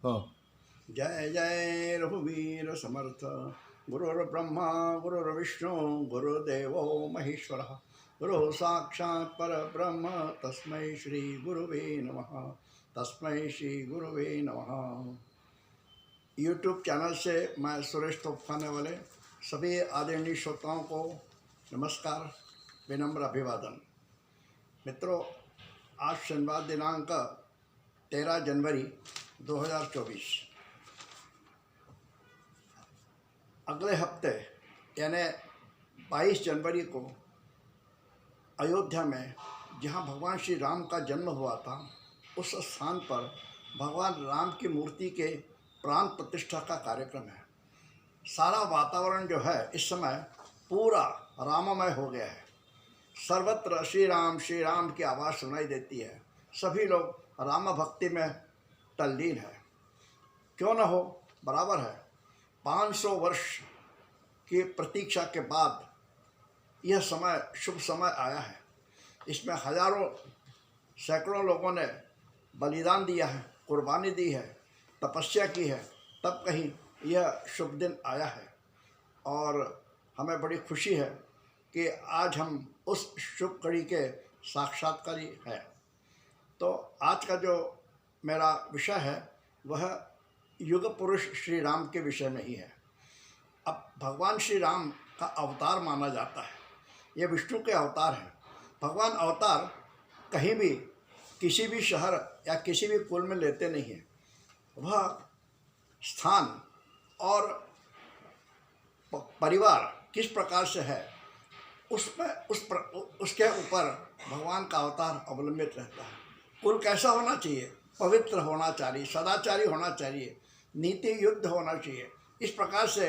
हाँ। जय जय रघुवीर समर्थ। गुरुर्ब्रह्मा गुरुर्विष्णु गुरुदेवो महेश्वरः। गुरु साक्षात् परब्रह्म तस्मै श्री गुरुवे नमः। तस्मै श्री गुरुवे नमः। यूट्यूब चैनल से मैं सुरेश तोपखाने वाले सभी आदरणीय श्रोताओं को नमस्कार, विनम्र अभिवादन। मित्रों, आज शनिवार दिनांक 13 जनवरी 2024, अगले हफ्ते यानी 22 जनवरी को अयोध्या में जहां भगवान श्री राम का जन्म हुआ था, उस स्थान पर भगवान राम की मूर्ति के प्राण प्रतिष्ठा का कार्यक्रम है। सारा वातावरण जो है इस समय पूरा राममय हो गया है। सर्वत्र श्री राम की आवाज़ सुनाई देती है। सभी लोग राम भक्ति में तल्लीन है। क्यों न हो, बराबर है। 500 वर्ष की प्रतीक्षा के बाद यह समय, शुभ समय आया है। इसमें हजारों सैकड़ों लोगों ने बलिदान दिया है, कुर्बानी दी है, तपस्या की है, तब कहीं यह शुभ दिन आया है। और हमें बड़ी खुशी है कि आज हम उस शुभ घड़ी के साक्षात्कारी हैं। तो आज का जो मेरा विषय है वह युग पुरुष श्री राम के विषय में ही है। अब भगवान श्री राम का अवतार माना जाता है। ये विष्णु के अवतार हैं। भगवान अवतार कहीं भी, किसी भी शहर या किसी भी कुल में लेते नहीं हैं। वह स्थान और परिवार किस प्रकार से है उसमें उसके ऊपर भगवान का अवतार अवलंबित रहता है। कुल कैसा होना चाहिए? पवित्र होना चाहिए, सदाचारी होना चाहिए, नीति युक्त होना चाहिए। इस प्रकार से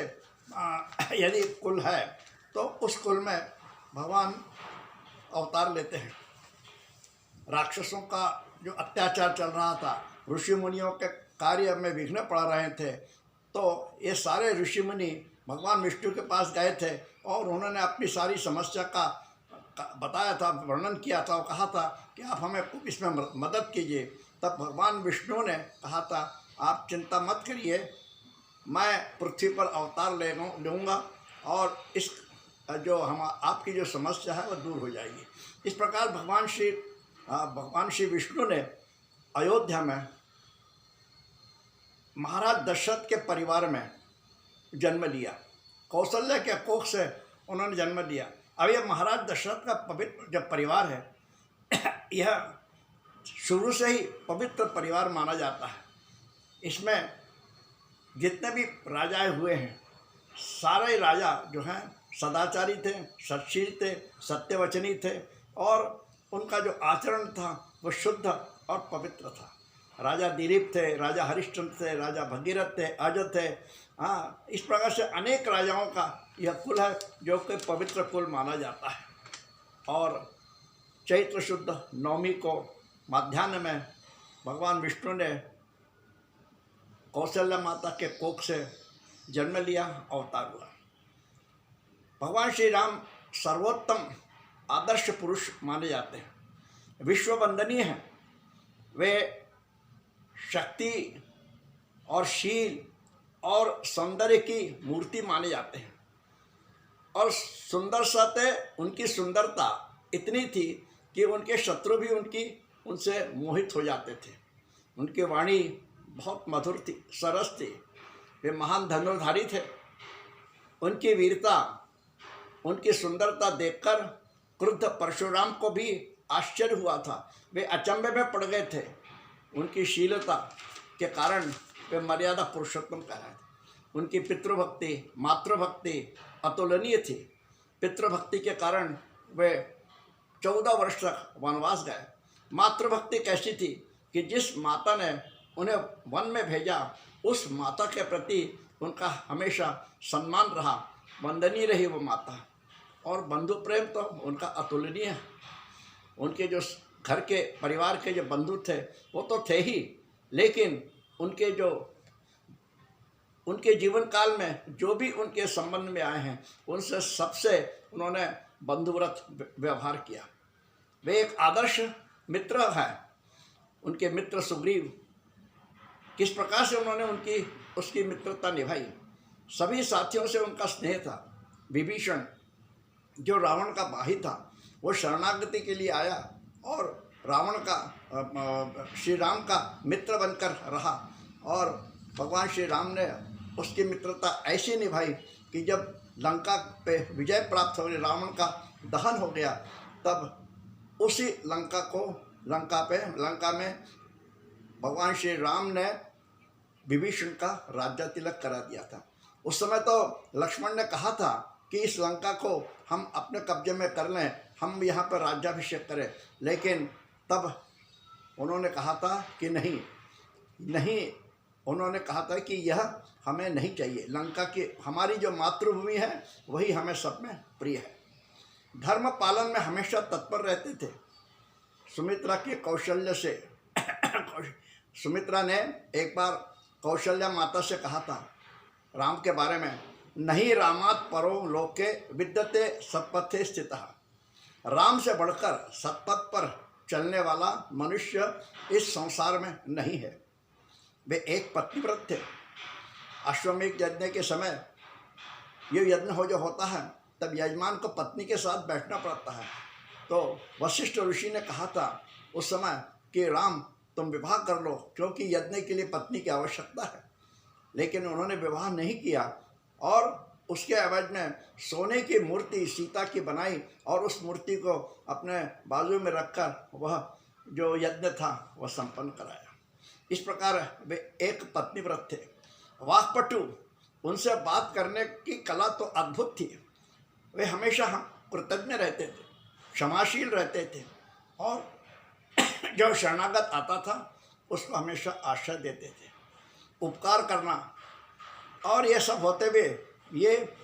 यदि कुल है तो उस कुल में भगवान अवतार लेते हैं। राक्षसों का जो अत्याचार चल रहा था, ऋषि मुनियों के कार्य में विघ्न पड़ रहे थे, तो ये सारे ऋषि मुनि भगवान विष्णु के पास गए थे और उन्होंने अपनी सारी समस्या का बताया था, वर्णन किया था और कहा था कि आप हमें इसमें मदद कीजिए। तब भगवान विष्णु ने कहा था, आप चिंता मत करिए, मैं पृथ्वी पर अवतार लूँगा और इस जो हम आपकी जो समस्या है वह दूर हो जाएगी। इस प्रकार भगवान श्री विष्णु ने अयोध्या में महाराज दशरथ के परिवार में जन्म लिया। कौशल्य के कोख से उन्होंने जन्म लिया। अब यह महाराज दशरथ का पवित्र जब परिवार है, यह शुरू से ही पवित्र परिवार माना जाता है। इसमें जितने भी राजाएं हुए हैं, सारे राजा जो हैं सदाचारी थे, सच्शील थे, सत्यवचनी थे और उनका जो आचरण था वह शुद्ध और पवित्र था। राजा दिलीप थे, राजा हरिश्चंद्र थे, राजा भगीरथ थे, अज थे। हाँ, इस प्रकार से अनेक राजाओं का यह कुल है जो कि पवित्र कुल माना जाता है। और चैत्र शुद्ध नवमी को मध्याह्न में भगवान विष्णु ने कौशल्या माता के कोख से जन्म लिया, अवतार हुआ। भगवान श्री राम सर्वोत्तम आदर्श पुरुष माने जाते हैं, विश्व वंदनीय हैं। वे शक्ति और शील और सौंदर्य की मूर्ति माने जाते हैं। और सुंदरता से उनकी सुंदरता इतनी थी कि उनके शत्रु भी उनसे मोहित हो जाते थे। उनकी वाणी बहुत मधुर थी, सरस थी। वे महान धनुर्धारी थे। उनकी वीरता, उनकी सुंदरता देखकर क्रुद्ध परशुराम को भी आश्चर्य हुआ था। वे अचंभे में पड़ गए थे। उनकी शीलता के कारण वे मर्यादा पुरुषोत्तम कहलाए थे। उनकी पितृभक्ति, मातृभक्ति अतुलनीय थी। पितृभक्ति के कारण वे 14 वर्ष तक वनवास गए। मातृभक्ति कैसी थी कि जिस माता ने उन्हें वन में भेजा, उस माता के प्रति उनका हमेशा सम्मान रहा, वंदनीय रही वो माता। और बंधु प्रेम तो उनका अतुलनीय है। उनके जो घर के परिवार के जो बंधु थे वो तो थे ही, लेकिन उनके जीवन काल में जो भी उनके संबंध में आए हैं, उनसे सबसे उन्होंने बंधुव्रत व्यवहार किया। वे एक आदर्श मित्र हैं। उनके मित्र सुग्रीव किस प्रकार से उन्होंने उसकी मित्रता निभाई। सभी साथियों से उनका स्नेह था। विभीषण जो रावण का भाई था वो शरणागति के लिए आया और रावण का श्री राम का मित्र बनकर रहा और भगवान श्री राम ने उसकी मित्रता ऐसी निभाई कि जब लंका पे विजय प्राप्त हो गई, रावण का दहन हो गया, तब उसी लंका में भगवान श्री राम ने विभीषण का राज्य तिलक करा दिया था। उस समय तो लक्ष्मण ने कहा था कि इस लंका को हम अपने कब्जे में कर लें, हम यहाँ पर राज्याभिषेक करें, लेकिन तब उन्होंने कहा था कि नहीं, उन्होंने कहा था कि यह हमें नहीं चाहिए। लंका की हमारी जो मातृभूमि है वही हमें सब में प्रिय है। धर्म पालन में हमेशा तत्पर रहते थे। सुमित्रा के कौशल्य से सुमित्रा ने एक बार कौशल्या माता से कहा था राम के बारे में, नहीं रामात परो लोके विद्यते सत्पथे स्थितः। राम से बढ़कर सत्पथ पर चलने वाला मनुष्य इस संसार में नहीं है। वे एक पतिव्रत थे। अश्वमेध यज्ञ के समय ये यज्ञ जो होता है तब यजमान को पत्नी के साथ बैठना पड़ता है। तो वशिष्ठ ऋषि ने कहा था उस समय कि राम तुम विवाह कर लो, क्योंकि यज्ञ के लिए पत्नी की आवश्यकता है। लेकिन उन्होंने विवाह नहीं किया और उसके एवज में सोने की मूर्ति सीता की बनाई और उस मूर्ति को अपने बाजू में रखकर वह जो यज्ञ था वह संपन्न कराया। इस प्रकार वे एक पत्नीव्रत थे। वाक्पटु, उनसे बात करने की कला तो अद्भुत थी। वे हमेशा हम कृतज्ञ रहते थे, क्षमाशील रहते थे और जो शरणागत आता था उसको हमेशा आश्रय देते थे। उपकार करना और ये सब होते हुए ये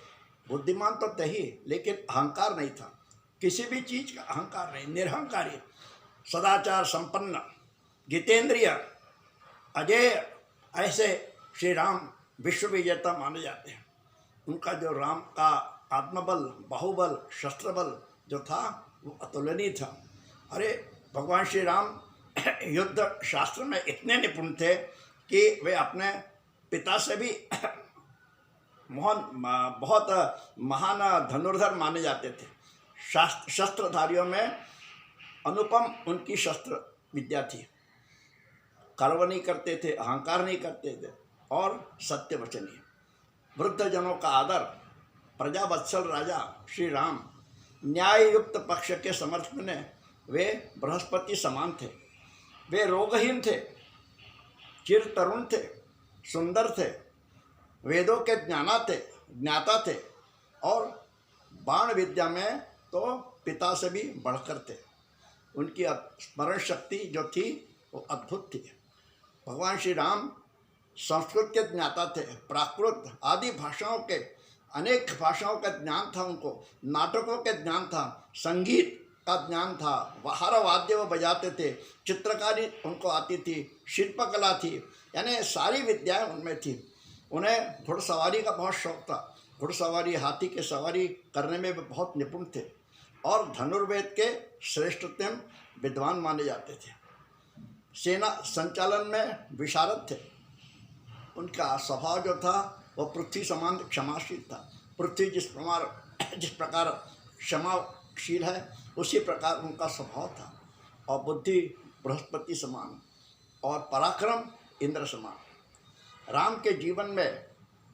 बुद्धिमान तो थे ही, लेकिन अहंकार नहीं था। किसी भी चीज़ का अहंकार नहीं, निरहंकारी, सदाचार संपन्न, जितेंद्रिय, अजय, ऐसे श्री राम विश्व विजेता माने जाते हैं। उनका जो राम का आत्मबल, बाहुबल, शस्त्रबल जो था वो अतुलनीय था। अरे भगवान श्री राम युद्ध शास्त्र में इतने निपुण थे कि वे अपने पिता से भी बहुत महान धनुर्धर माने जाते थे। शस्त्रधारियों में अनुपम उनकी शस्त्र विद्या थी। गर्व नहीं करते थे, अहंकार नहीं करते थे और सत्यवचनीय। वृद्धजनों का आदर, प्रजावत्सल राजा श्री राम, न्याय युक्त पक्ष के समर्थन में वे बृहस्पति समान थे। वे रोगहीन थे, चिर तरुण थे, सुंदर थे, वेदों के ज्ञाता थे और बाण विद्या में तो पिता से भी बढ़कर थे। उनकी स्मरण शक्ति जो थी वो अद्भुत थी। भगवान श्री राम संस्कृत के ज्ञाता थे, प्राकृत आदि भाषाओं के, अनेक भाषाओं का ज्ञान था उनको, नाटकों के ज्ञान था, संगीत का ज्ञान था, हर वाद्य वो बजाते थे, चित्रकारी उनको आती थी, शिल्पकला थी, यानी सारी विद्याएं उनमें थी। उन्हें घुड़सवारी का बहुत शौक था। घुड़सवारी, हाथी की सवारी करने में वे बहुत निपुण थे और धनुर्वेद के श्रेष्ठतम विद्वान माने जाते थे। सेना संचालन में विशारद थे। उनका स्वभाव जो था वह पृथ्वी समान क्षमाशील था। पृथ्वी जिस प्रकार क्षमाशील है उसी प्रकार उनका स्वभाव था। और बुद्धि बृहस्पति समान और पराक्रम इंद्र समान। राम के जीवन में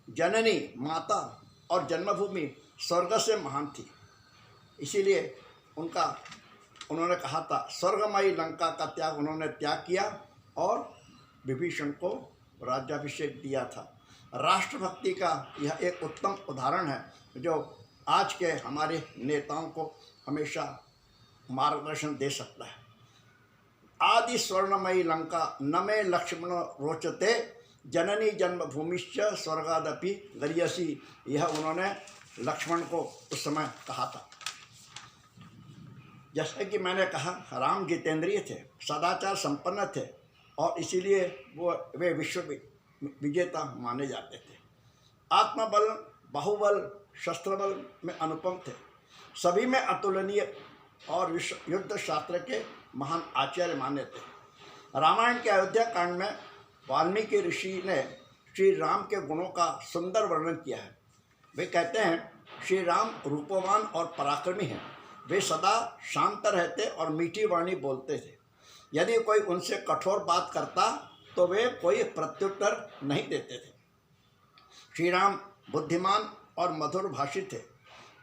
जननी, माता और जन्मभूमि स्वर्ग से महान थी। इसीलिए उन्होंने कहा था स्वर्गमयी लंका का त्याग उन्होंने त्याग किया और विभीषण को राज्याभिषेक दिया था। राष्ट्रभक्ति का यह एक उत्तम उदाहरण है जो आज के हमारे नेताओं को हमेशा मार्गदर्शन दे सकता है। आदि स्वर्णमयी लंका न मे लक्ष्मण रोचते जननी जन्मभूमिश्च स्वर्गादपि गरीयसी, यह उन्होंने लक्ष्मण को उस समय कहा था। जैसे कि मैंने कहा राम जितेंद्रिय थे, सदाचार संपन्न थे और इसीलिए वे विश्व विजेता माने जाते थे। आत्मबल, बाहुबल, शस्त्रबल में अनुपम थे, सभी में अतुलनीय और युद्ध शास्त्र के महान आचार्य माने थे। रामायण के अयोध्या कांड में वाल्मीकि ऋषि ने श्री राम के गुणों का सुंदर वर्णन किया है। वे कहते हैं, श्री राम रूपवान और पराक्रमी हैं। वे सदा शांत रहते और मीठी वाणी बोलते थे। यदि कोई उनसे कठोर बात करता तो वे कोई प्रत्युत्तर नहीं देते थे। श्री राम बुद्धिमान और मधुर भाषी थे।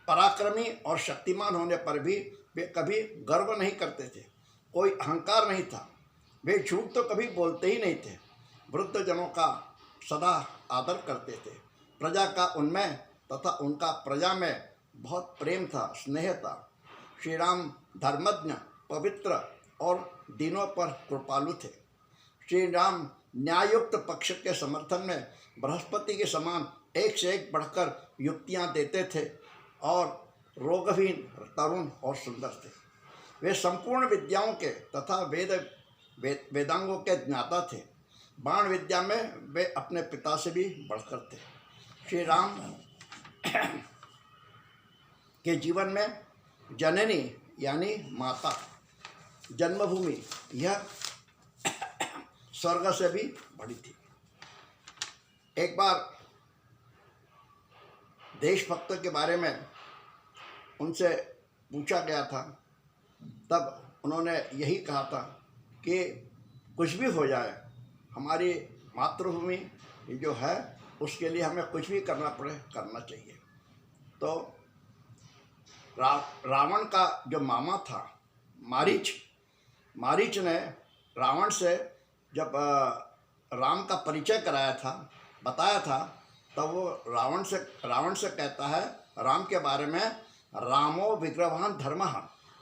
पराक्रमी और शक्तिमान होने पर भी वे कभी गर्व नहीं करते थे। कोई अहंकार नहीं था। वे झूठ तो कभी बोलते ही नहीं थे। वृद्धजनों का सदा आदर करते थे। प्रजा का उनमें तथा उनका प्रजा में बहुत प्रेम था, स्नेह था। श्री राम धर्मज्ञ, पवित्र और दीनों पर कृपालु थे। श्री राम न्यायुक्त पक्ष के समर्थन में बृहस्पति के समान एक से एक बढ़कर युक्तियां देते थे और रोगहीन, तरुण और सुंदर थे। वे संपूर्ण विद्याओं के तथा वेदांगों के ज्ञाता थे। बाण विद्या में वे अपने पिता से भी बढ़कर थे। श्री राम के जीवन में जननी यानी माता, जन्मभूमि, यह स्वर्ग से भी बड़ी थी। एक बार देशभक्तों के बारे में उनसे पूछा गया था, तब उन्होंने यही कहा था कि कुछ भी हो जाए, हमारी मातृभूमि जो है उसके लिए हमें कुछ भी करना पड़े, करना चाहिए। तो रावण का जो मामा था मारीच ने रावण से जब राम का परिचय कराया था, बताया था, तब वो रावण से कहता है राम के बारे में, रामो विग्रहवान धर्मः,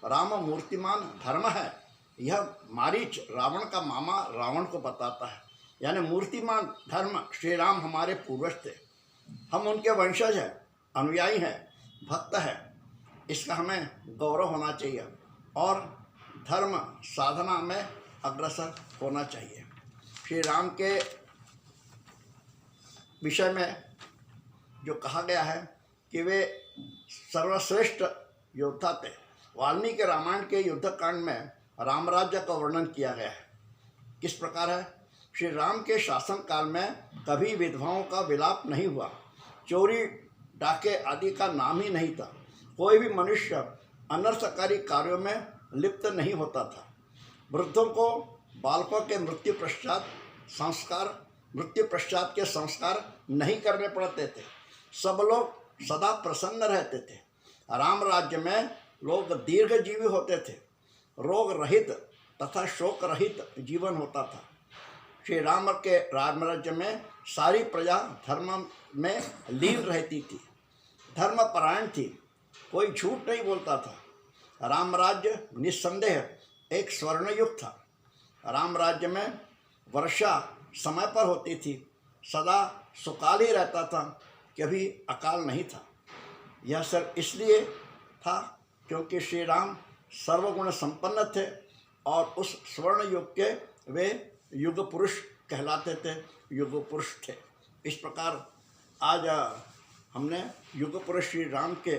राम मूर्तिमान धर्म है। यह मारीच रावण का मामा रावण को बताता है। यानी मूर्तिमान धर्म श्री राम हमारे पूर्वज थे, हम उनके वंशज हैं, अनुयायी हैं, भक्त हैं। इसका हमें गौरव होना चाहिए और धर्म साधना में अग्रसर होना चाहिए। श्री राम के विषय में जो कहा गया है कि वे सर्वश्रेष्ठ योद्धा थे। वाल्मीकि रामायण के युद्धकांड में राम राज्य का वर्णन किया गया है। किस प्रकार है? श्री राम के शासन काल में कभी विधवाओं का विलाप नहीं हुआ, चोरी डाके आदि का नाम ही नहीं था। कोई भी मनुष्य अनर्थकारी कार्यों में लिप्त नहीं होता था। वृद्धों को बालकों के मृत्यु पश्चात के संस्कार नहीं करने पड़ते थे। सब लोग सदा प्रसन्न रहते थे। राम राज्य में लोग दीर्घजीवी होते थे। रोग रहित तथा शोक रहित जीवन होता था। श्री राम के राम राज्य में सारी प्रजा धर्म में लीन रहती थी, धर्मपरायण थी, कोई झूठ नहीं बोलता था। राम राज्य निस्संदेह एक स्वर्णयुग था। राम राज्य में वर्षा समय पर होती थी, सदा सुकाल ही रहता था, कभी अकाल नहीं था। यह सब इसलिए था क्योंकि श्री राम सर्वगुण संपन्न थे और उस स्वर्ण युग के वे युग पुरुष कहलाते थे, युग पुरुष थे। इस प्रकार आज हमने युग पुरुष श्री राम के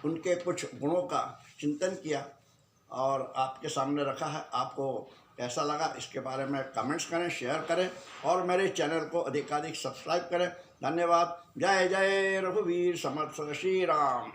उनके कुछ गुणों का चिंतन किया और आपके सामने रखा है। आपको कैसा लगा इसके बारे में कमेंट्स करें, शेयर करें और मेरे चैनल को अधिकाधिक सब्सक्राइब करें। धन्यवाद। जय जय रघुवीर समर्थ श्री राम।